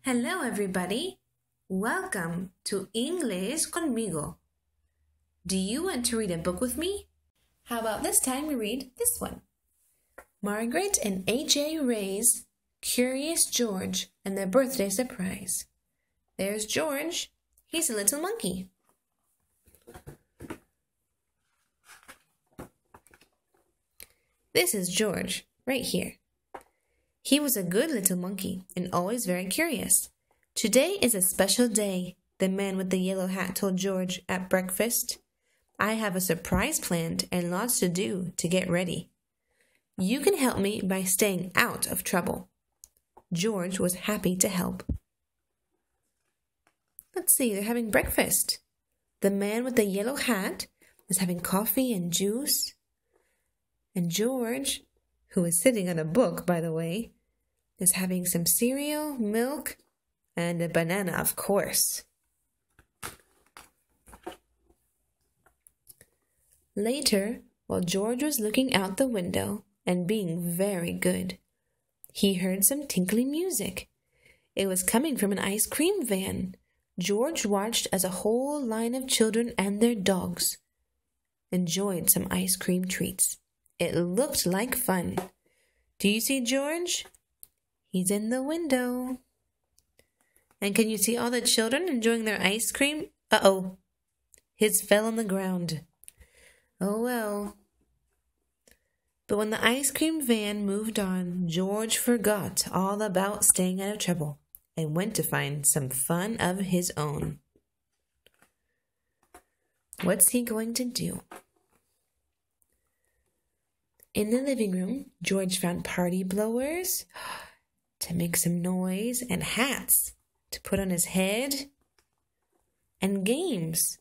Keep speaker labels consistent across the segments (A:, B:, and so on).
A: Hello, everybody. Welcome to IngLEES Conmigo. Do you want to read a book with me? How about this time we read this one? Margaret and H.A. Ray's Curious George and Their Birthday Surprise. There's George. He's a little monkey. This is George, right here. He was a good little monkey and always very curious. Today is a special day, the man with the yellow hat told George at breakfast. I have a surprise planned and lots to do to get ready. You can help me by staying out of trouble. George was happy to help. Let's see, they're having breakfast. The man with the yellow hat is having coffee and juice. And George, who is sitting on a book, by the way, is having some cereal, milk, and a banana, of course. Later, while George was looking out the window and being very good, he heard some tinkling music. It was coming from an ice cream van. George watched as a whole line of children and their dogs enjoyed some ice cream treats. It looked like fun. Do you see George? He's in the window. And can you see all the children enjoying their ice cream? Uh-oh. His fell on the ground. Oh well. But when the ice cream van moved on, George forgot all about staying out of trouble and went to find some fun of his own. What's he going to do? In the living room, George found party blowers to make some noise and hats to put on his head and games.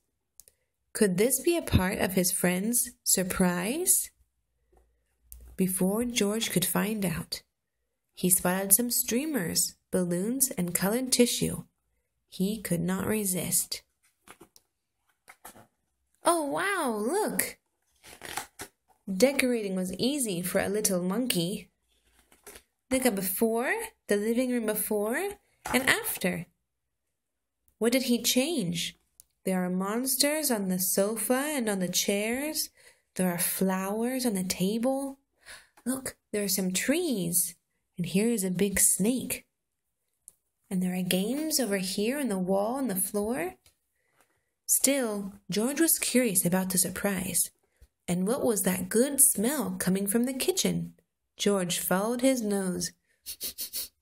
A: Could this be a part of his friend's surprise? Before George could find out, he spotted some streamers, balloons, and colored tissue. He could not resist. Oh, wow, look! Decorating was easy for a little monkey. Look at before, the living room before, and after. What did he change? There are monsters on the sofa and on the chairs. There are flowers on the table. Look, there are some trees. And here is a big snake. And there are games over here on the wall and the floor. Still, George was curious about the surprise. And what was that good smell coming from the kitchen? George followed his nose.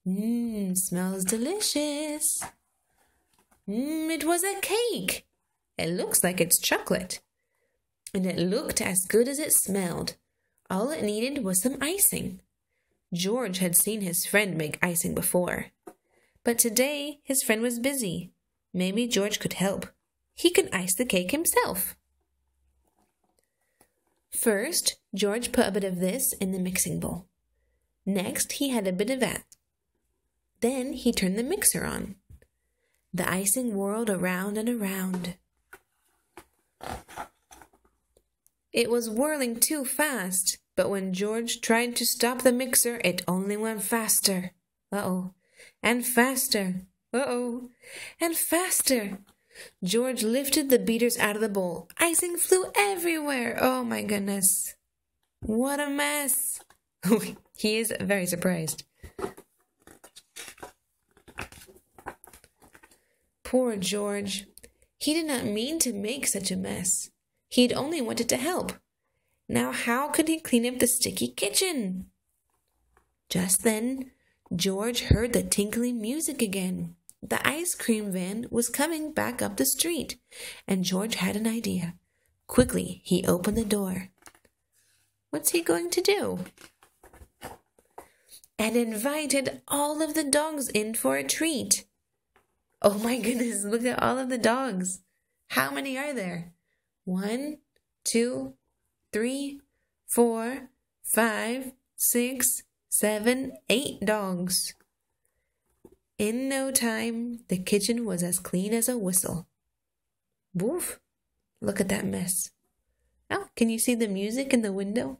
A: Smells delicious. It was a cake. It looks like it's chocolate. And it looked as good as it smelled. All it needed was some icing. George had seen his friend make icing before. But today, his friend was busy. Maybe George could help. He could ice the cake himself. First, George put a bit of this in the mixing bowl. Next, he had a bit of that. Then he turned the mixer on. The icing whirled around and around. It was whirling too fast, but when George tried to stop the mixer, it only went faster. Uh-oh. And faster. Uh-oh. And faster. George lifted the beaters out of the bowl. Icing flew everywhere. Oh my goodness. What a mess. He is very surprised. Poor George. He did not mean to make such a mess. He'd only wanted to help. Now how could he clean up the sticky kitchen? Just then, George heard the tinkling music again. The ice cream van was coming back up the street, and George had an idea. Quickly, he opened the door. What's he going to do? And invited all of the dogs in for a treat. Oh my goodness, look at all of the dogs. How many are there? 1, 2, 3, 4, 5, 6, 7, 8 dogs. In no time, the kitchen was as clean as a whistle. Woof! Look at that mess. Oh, can you see the music in the window?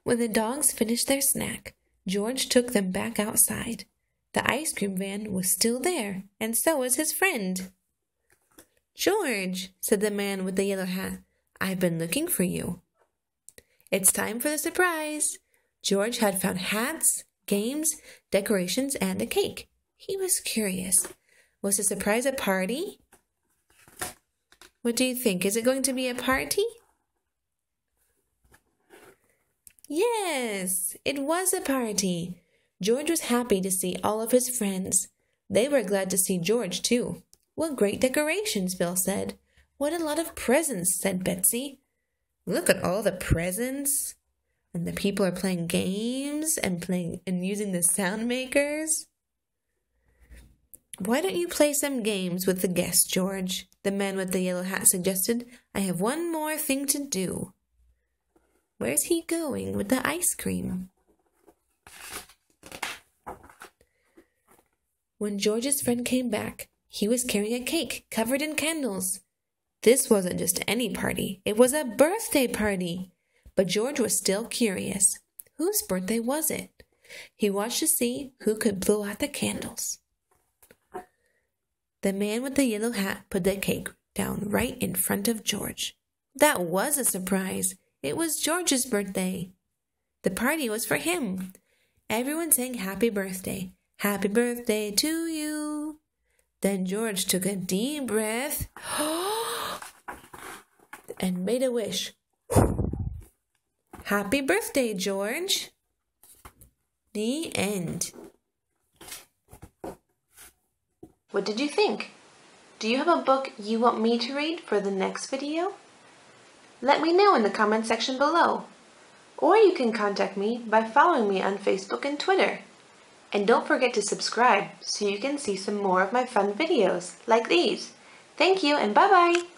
A: When the dogs finished their snack, George took them back outside. The ice cream van was still there, and so was his friend. "George," said the man with the yellow hat, "I've been looking for you." It's time for the surprise. George had found hats, games, decorations, and a cake. He was curious. Was the surprise a party? What do you think? Is it going to be a party? Yes, it was a party. George was happy to see all of his friends. They were glad to see George, too. "What great decorations," Bill said. "What a lot of presents," said Betsy. "Look at all the presents. And the people are playing games and using the sound makers." "Why don't you play some games with the guests, George?" the man with the yellow hat suggested. "I have one more thing to do." Where's he going with the ice cream? When George's friend came back, he was carrying a cake covered in candles. This wasn't just any party. It was a birthday party. But George was still curious. Whose birthday was it? He watched to see who could blow out the candles. The man with the yellow hat put the cake down right in front of George. That was a surprise. It was George's birthday. The party was for him. Everyone sang happy birthday. Happy birthday to you. Then George took a deep breath and made a wish. Happy birthday, George. The end. What did you think? Do you have a book you want me to read for the next video? Let me know in the comment section below. Or you can contact me by following me on Facebook and Twitter. And don't forget to subscribe so you can see some more of my fun videos like these. Thank you and bye-bye!